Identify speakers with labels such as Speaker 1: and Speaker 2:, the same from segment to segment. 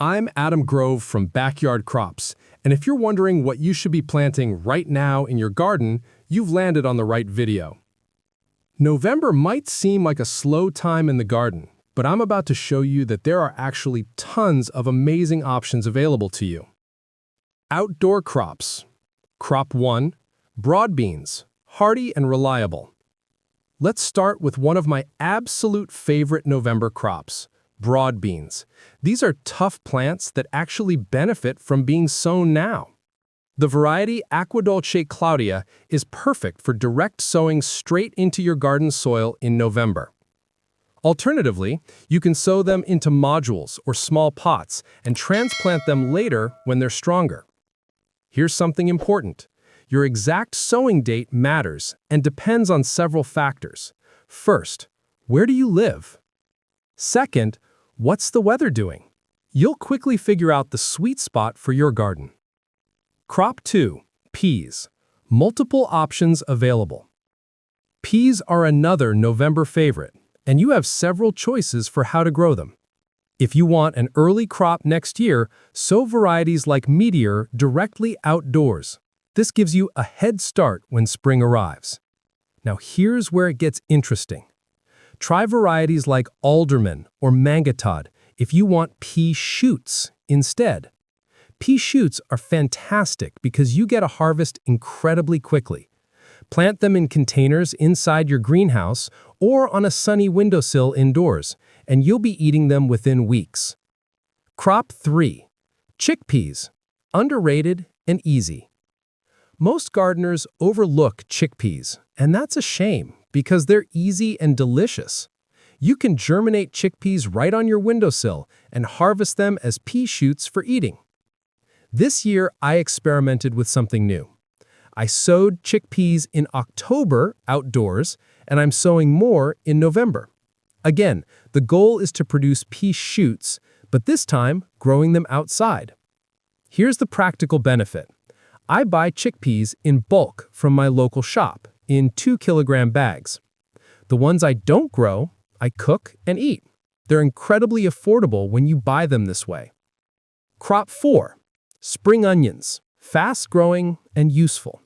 Speaker 1: I'm Adam Grove from Backyard Crops, and if you're wondering what you should be planting right now in your garden, you've landed on the right video. November might seem like a slow time in the garden, but I'm about to show you that there are actually tons of amazing options available to you. Outdoor crops. Crop 1, broad beans, hardy and reliable. Let's start with one of my absolute favorite November crops, broad beans. These are tough plants that actually benefit from being sown now. The variety Aquadulce Claudia is perfect for direct sowing straight into your garden soil in November. Alternatively, you can sow them into modules or small pots and transplant them later when they're stronger. Here's something important. Your exact sowing date matters and depends on several factors. First, where do you live? Second, what's the weather doing? You'll quickly figure out the sweet spot for your garden. Crop 2, peas. Multiple options available. Peas are another November favorite, and you have several choices for how to grow them. If you want an early crop next year, sow varieties like Meteor directly outdoors. This gives you a head start when spring arrives. Now here's where it gets interesting. Try varieties like Alderman or Mangetout if you want pea shoots instead. Pea shoots are fantastic because you get a harvest incredibly quickly. Plant them in containers inside your greenhouse or on a sunny windowsill indoors, and you'll be eating them within weeks. Crop 3, chickpeas. Underrated and easy. Most gardeners overlook chickpeas, and that's a shame because they're easy and delicious. You can germinate chickpeas right on your windowsill and harvest them as pea shoots for eating. This year, I experimented with something new. I sowed chickpeas in October outdoors, and I'm sowing more in November. Again, the goal is to produce pea shoots, but this time, growing them outside. Here's the practical benefit. I buy chickpeas in bulk from my local shop in 2-kilogram bags. The ones I don't grow, I cook and eat. They're incredibly affordable when you buy them this way. Crop 4, spring onions, fast-growing and useful.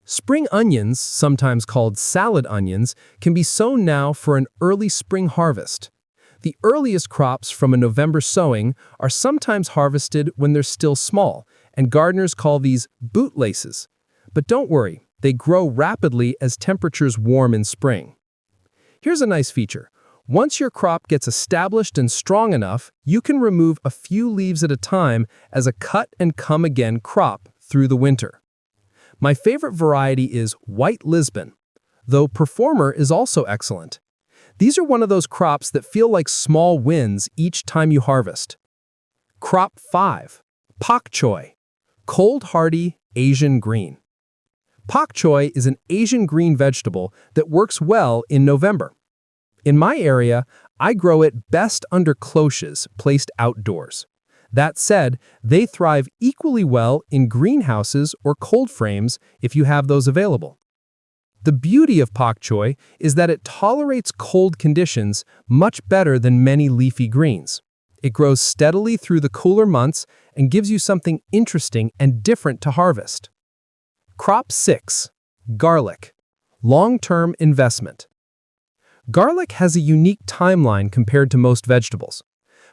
Speaker 1: Spring onions, sometimes called salad onions, can be sown now for an early spring harvest. The earliest crops from a November sowing are sometimes harvested when they're still small, and gardeners call these bootlaces. But don't worry, they grow rapidly as temperatures warm in spring. Here's a nice feature. Once your crop gets established and strong enough, you can remove a few leaves at a time as a cut-and-come-again crop through the winter. My favorite variety is White Lisbon, though Performer is also excellent. These are one of those crops that feel like small wins each time you harvest. Crop 5, Pak Choi, cold-hardy Asian green. Pak Choi is an Asian green vegetable that works well in November. In my area, I grow it best under cloches placed outdoors. That said, they thrive equally well in greenhouses or cold frames if you have those available. The beauty of pak choi is that it tolerates cold conditions much better than many leafy greens. It grows steadily through the cooler months and gives you something interesting and different to harvest. Crop 6, garlic, long-term investment. Garlic has a unique timeline compared to most vegetables.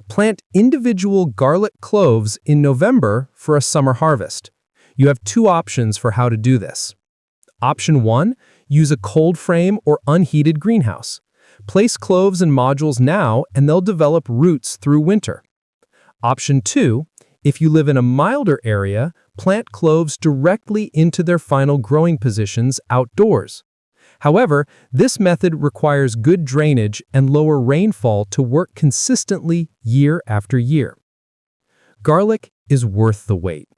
Speaker 1: Plant individual garlic cloves in November for a summer harvest. You have 2 options for how to do this. Option 1, use a cold frame or unheated greenhouse. Place cloves in modules now and they'll develop roots through winter. Option 2, if you live in a milder area, plant cloves directly into their final growing positions outdoors. However, this method requires good drainage and lower rainfall to work consistently year after year. Garlic is worth the wait.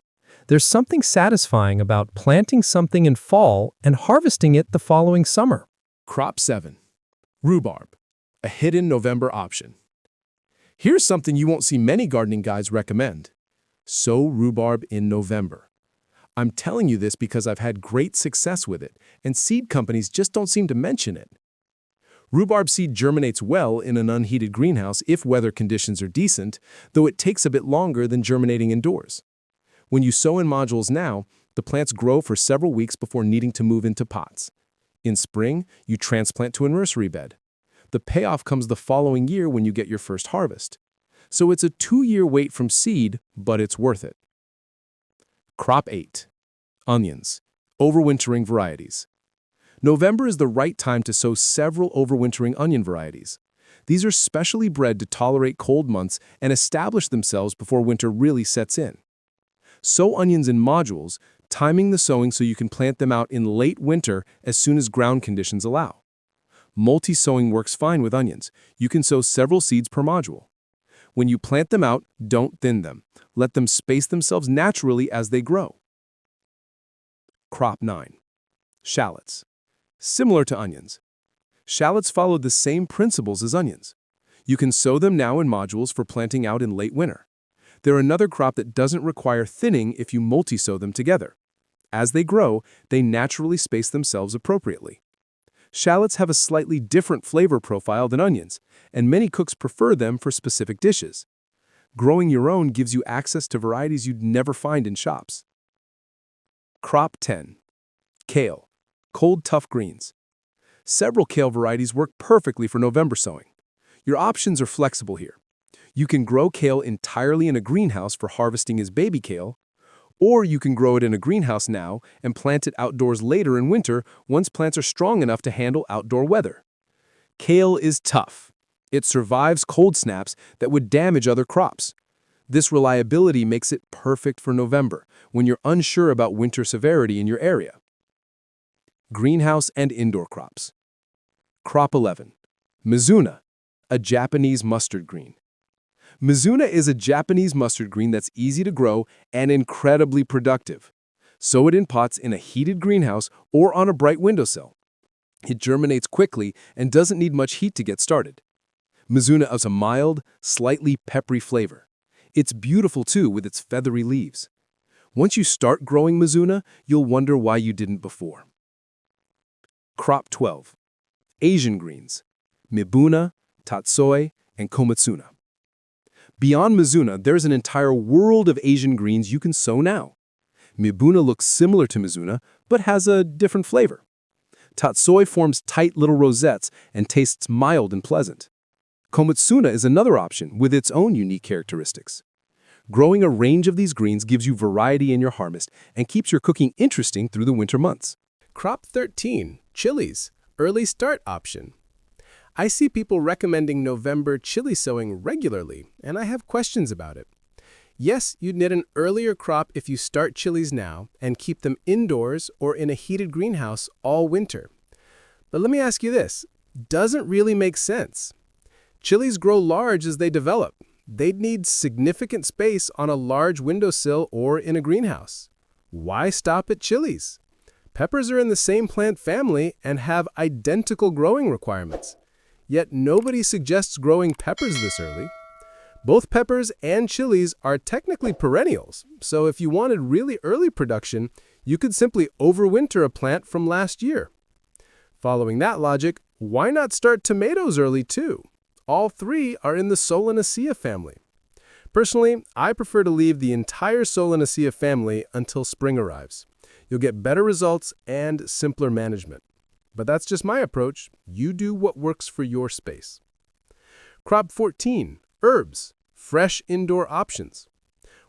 Speaker 1: There's something satisfying about planting something in fall and harvesting it the following summer.
Speaker 2: Crop 7, rhubarb, a hidden November option. Here's something you won't see many gardening guides recommend. Sow rhubarb in November. I'm telling you this because I've had great success with it, and seed companies just don't seem to mention it. Rhubarb seed germinates well in an unheated greenhouse if weather conditions are decent, though it takes a bit longer than germinating indoors. When you sow in modules now, the plants grow for several weeks before needing to move into pots. In spring, you transplant to a nursery bed. The payoff comes the following year when you get your first harvest. So it's a 2-year wait from seed, but it's worth it. Crop 8. Onions. Overwintering varieties. November is the right time to sow several overwintering onion varieties. These are specially bred to tolerate cold months and establish themselves before winter really sets in. Sow onions in modules, timing the sowing so you can plant them out in late winter as soon as ground conditions allow. Multi-sowing works fine with onions. You can sow several seeds per module. When you plant them out, don't thin them. Let them space themselves naturally as they grow. Crop 9. Shallots. Similar to onions. Shallots follow the same principles as onions. You can sow them now in modules for planting out in late winter. They're another crop that doesn't require thinning if you multi-sow them together. As they grow, they naturally space themselves appropriately. Shallots have a slightly different flavor profile than onions, and many cooks prefer them for specific dishes. Growing your own gives you access to varieties you'd never find in shops. Crop 10. Kale. Cold tough greens. Several kale varieties work perfectly for November sowing. Your options are flexible here. You can grow kale entirely in a greenhouse for harvesting as baby kale, or you can grow it in a greenhouse now and plant it outdoors later in winter once plants are strong enough to handle outdoor weather. Kale is tough. It survives cold snaps that would damage other crops. This reliability makes it perfect for November, when you're unsure about winter severity in your area. Greenhouse and indoor crops. Crop 11. Mizuna, a Japanese mustard green. Mizuna is a Japanese mustard green that's easy to grow and incredibly productive. Sow it in pots in a heated greenhouse or on a bright windowsill. It germinates quickly and doesn't need much heat to get started. Mizuna has a mild, slightly peppery flavor. It's beautiful too with its feathery leaves. Once you start growing Mizuna, you'll wonder why you didn't before. Crop 12. Asian greens. Mibuna, tatsoi, and komatsuna. Beyond Mizuna, there's an entire world of Asian greens you can sow now. Mibuna looks similar to Mizuna, but has a different flavor. Tatsoi forms tight little rosettes and tastes mild and pleasant. Komatsuna is another option with its own unique characteristics. Growing a range of these greens gives you variety in your harvest and keeps your cooking interesting through the winter months.
Speaker 3: Crop 13. Chilies. Early start option. I see people recommending November chili sowing regularly, and I have questions about it. Yes, you'd need an earlier crop if you start chilies now and keep them indoors or in a heated greenhouse all winter. But let me ask you this. Doesn't really make sense. Chilies grow large as they develop. They'd need significant space on a large windowsill or in a greenhouse. Why stop at chilies? Peppers are in the same plant family and have identical growing requirements. Yet nobody suggests growing peppers this early. Both peppers and chilies are technically perennials, so if you wanted really early production, you could simply overwinter a plant from last year. Following that logic, why not start tomatoes early too? All three are in the Solanaceae family. Personally, I prefer to leave the entire Solanaceae family until spring arrives. You'll get better results and simpler management. But that's just my approach. You do what works for your space. Crop 14. Herbs. Fresh indoor options.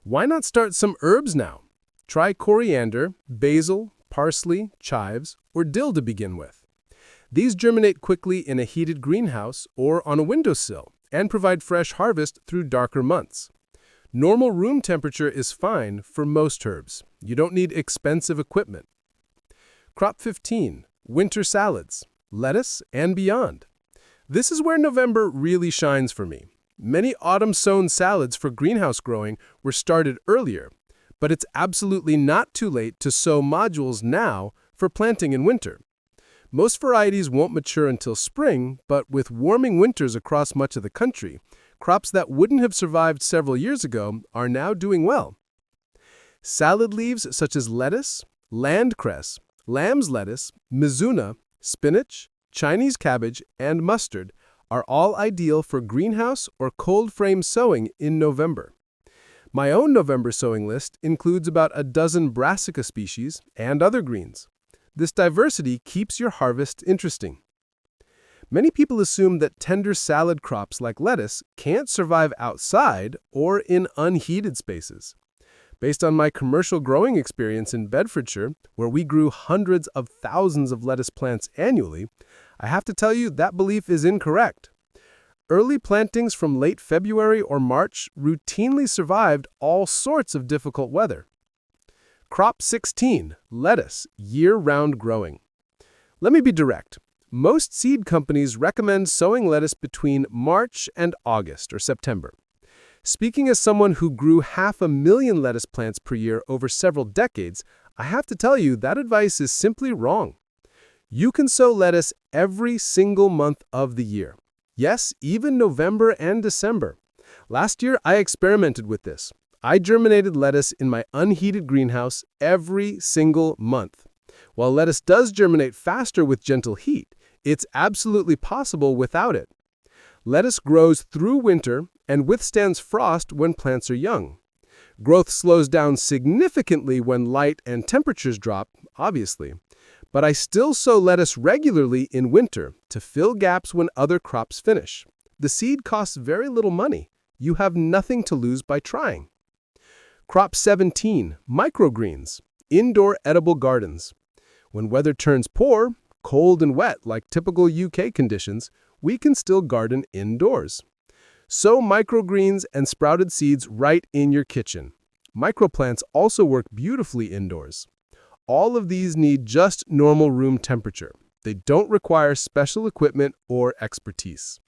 Speaker 3: Why not start some herbs now? Try coriander, basil, parsley, chives, or dill to begin with. These germinate quickly in a heated greenhouse or on a windowsill and provide fresh harvest through darker months. Normal room temperature is fine for most herbs. You don't need expensive equipment. Crop 15. Winter salads, lettuce, and beyond. This is where November really shines for me. Many autumn-sown salads for greenhouse growing were started earlier, but it's absolutely not too late to sow modules now for planting in winter. Most varieties won't mature until spring, but with warming winters across much of the country, crops that wouldn't have survived several years ago are now doing well. Salad leaves such as lettuce, land cress, lamb's lettuce, mizuna, spinach, Chinese cabbage, and mustard are all ideal for greenhouse or cold frame sowing in November. My own November sowing list includes about a dozen brassica species and other greens. This diversity keeps your harvest interesting. Many people assume that tender salad crops like lettuce can't survive outside or in unheated spaces. Based on my commercial growing experience in Bedfordshire, where we grew hundreds of thousands of lettuce plants annually, I have to tell you that belief is incorrect. Early plantings from late February or March routinely survived all sorts of difficult weather. Crop 16, lettuce, year-round growing. Let me be direct. Most seed companies recommend sowing lettuce between March and August or September. Speaking as someone who grew 500,000 lettuce plants per year over several decades, I have to tell you that advice is simply wrong. You can sow lettuce every single month of the year. Yes, even November and December. Last year, I experimented with this. I germinated lettuce in my unheated greenhouse every single month. While lettuce does germinate faster with gentle heat, it's absolutely possible without it. Lettuce grows through winter and withstands frost when plants are young. Growth slows down significantly when light and temperatures drop, obviously. But I still sow lettuce regularly in winter to fill gaps when other crops finish. The seed costs very little money. You have nothing to lose by trying. Crop 17, microgreens, indoor edible gardens. When weather turns poor, cold and wet like typical UK conditions, we can still garden indoors. Sow microgreens and sprouted seeds right in your kitchen. Microplants also work beautifully indoors. All of these need just normal room temperature. They don't require special equipment or expertise.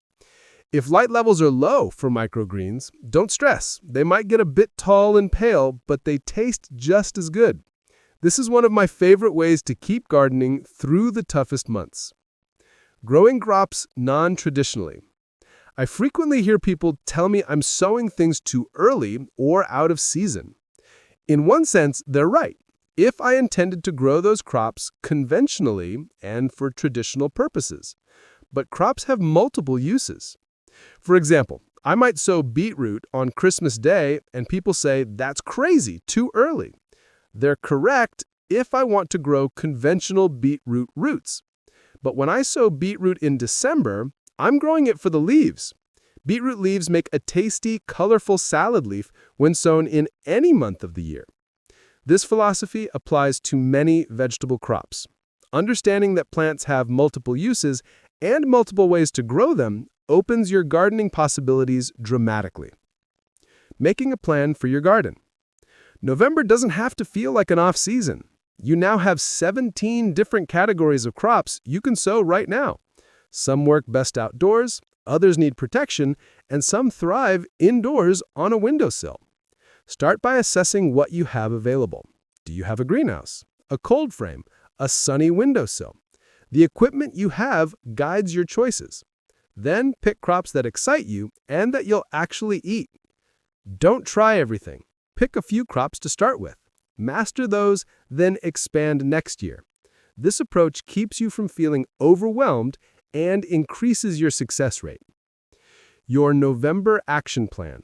Speaker 3: If light levels are low for microgreens, don't stress. They might get a bit tall and pale, but they taste just as good. This is one of my favorite ways to keep gardening through the toughest months. Growing crops non-traditionally. I frequently hear people tell me I'm sowing things too early or out of season. In one sense, they're right. If I intended to grow those crops conventionally and for traditional purposes. But crops have multiple uses. For example, I might sow beetroot on Christmas Day and people say that's crazy, too early. They're correct if I want to grow conventional beetroot roots. But when I sow beetroot in December, I'm growing it for the leaves. Beetroot leaves make a tasty, colorful salad leaf when sown in any month of the year. This philosophy applies to many vegetable crops. Understanding that plants have multiple uses and multiple ways to grow them opens your gardening possibilities dramatically. Making a plan for your garden. November doesn't have to feel like an off-season. You now have 17 different categories of crops you can sow right now. Some work best outdoors, others need protection, and some thrive indoors on a windowsill. Start by assessing what you have available. Do you have a greenhouse, a cold frame, a sunny windowsill? The equipment you have guides your choices. Then pick crops that excite you and that you'll actually eat. Don't try everything. Pick a few crops to start with. Master those, then expand next year. This approach keeps you from feeling overwhelmed and increases your success rate. Your November action plan.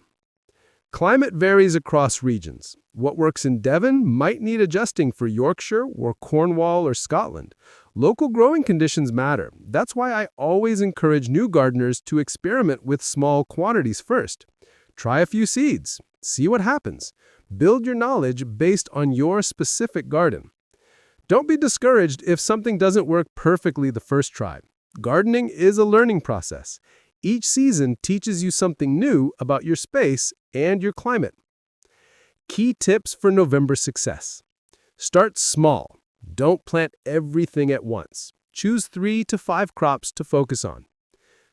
Speaker 3: Climate varies across regions. What works in Devon might need adjusting for Yorkshire or Cornwall or Scotland. Local growing conditions matter. That's why I always encourage new gardeners to experiment with small quantities first. Try a few seeds. See what happens. Build your knowledge based on your specific garden. Don't be discouraged if something doesn't work perfectly the first try. Gardening is a learning process. Each season teaches you something new about your space and your climate. Key tips for November success. Start small. Don't plant everything at once. Choose 3 to 5 crops to focus on.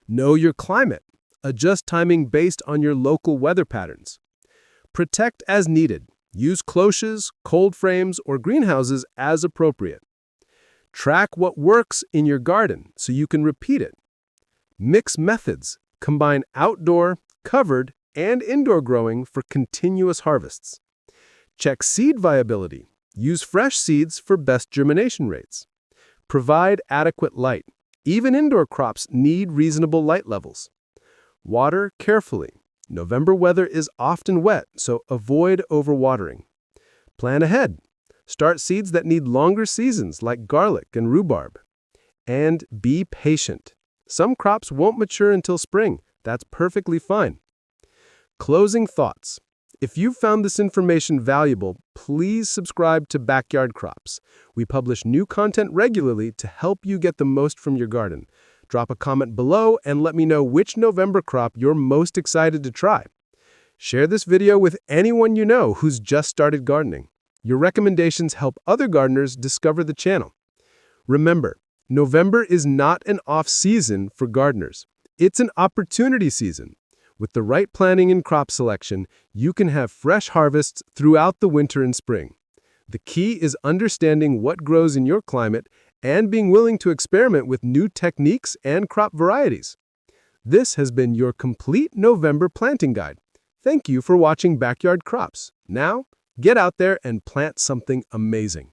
Speaker 3: Know your climate. Adjust timing based on your local weather patterns. Protect as needed. Use cloches, cold frames, or greenhouses as appropriate. Track what works in your garden so you can repeat it. Mix methods. Combine outdoor, covered, and indoor growing for continuous harvests. Check seed viability. Use fresh seeds for best germination rates. Provide adequate light. Even indoor crops need reasonable light levels. Water carefully. November weather is often wet, so avoid overwatering. Plan ahead. Start seeds that need longer seasons, like garlic and rhubarb. And be patient. Some crops won't mature until spring. That's perfectly fine. Closing thoughts. If you found this information valuable, please subscribe to Backyard Crops. We publish new content regularly to help you get the most from your garden. Drop a comment below and let me know which November crop you're most excited to try. Share this video with anyone you know who's just started gardening. Your recommendations help other gardeners discover the channel. Remember, November is not an off-season for gardeners. It's an opportunity season. With the right planning and crop selection, you can have fresh harvests throughout the winter and spring. The key is understanding what grows in your climate and being willing to experiment with new techniques and crop varieties. This has been your complete November planting guide. Thank you for watching Backyard Crops. Now, get out there and plant something amazing.